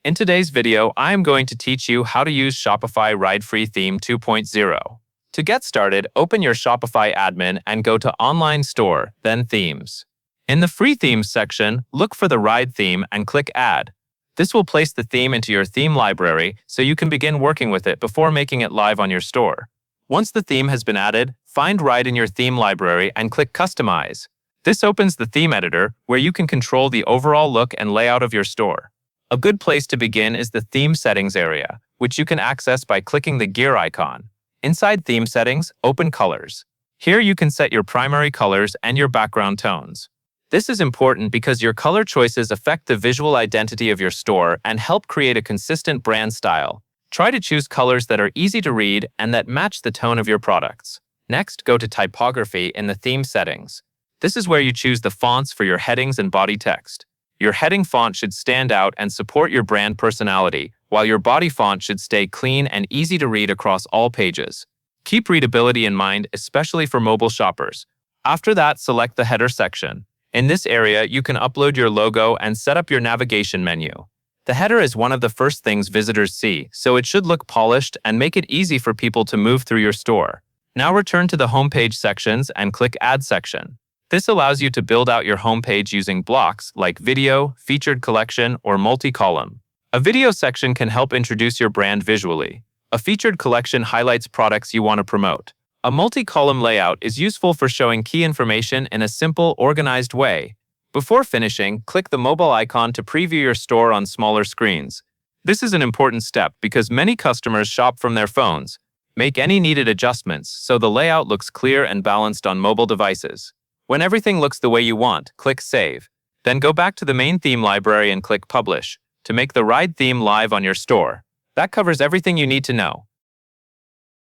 In today's video, I am going to teach you how to use Shopify Ride-Free Theme 2.0. To get started, open your Shopify admin and go to Online Store, then Themes. In the Free Themes section, look for the Ride theme and click Add. This will place the theme into your theme library so you can begin working with it before making it live on your store. Once the theme has been added, find Ride in your theme library and click Customize. This opens the theme editor where you can control the overall look and layout of your store. A good place to begin is the Theme Settings area, which you can access by clicking the gear icon. Inside Theme Settings, open Colors. Here you can set your primary colors and your background tones. This is important because your color choices affect the visual identity of your store and help create a consistent brand style. Try to choose colors that are easy to read and that match the tone of your products. Next, go to Typography in the Theme Settings. This is where you choose the fonts for your headings and body text. Your heading font should stand out and support your brand personality, while your body font should stay clean and easy to read across all pages. Keep readability in mind, especially for mobile shoppers. After that, select the header section. In this area, you can upload your logo and set up your navigation menu. The header is one of the first things visitors see, so it should look polished and make it easy for people to move through your store. Now return to the homepage sections and click Add section. This allows you to build out your homepage using blocks like video, featured collection, or multi-column. A video section can help introduce your brand visually. A featured collection highlights products you want to promote. A multi-column layout is useful for showing key information in a simple, organized way. Before finishing, click the mobile icon to preview your store on smaller screens. This is an important step because many customers shop from their phones. Make any needed adjustments so the layout looks clear and balanced on mobile devices. When everything looks the way you want, click Save. Then go back to the main theme library and click Publish to make the Ride theme live on your store. That covers everything you need to know.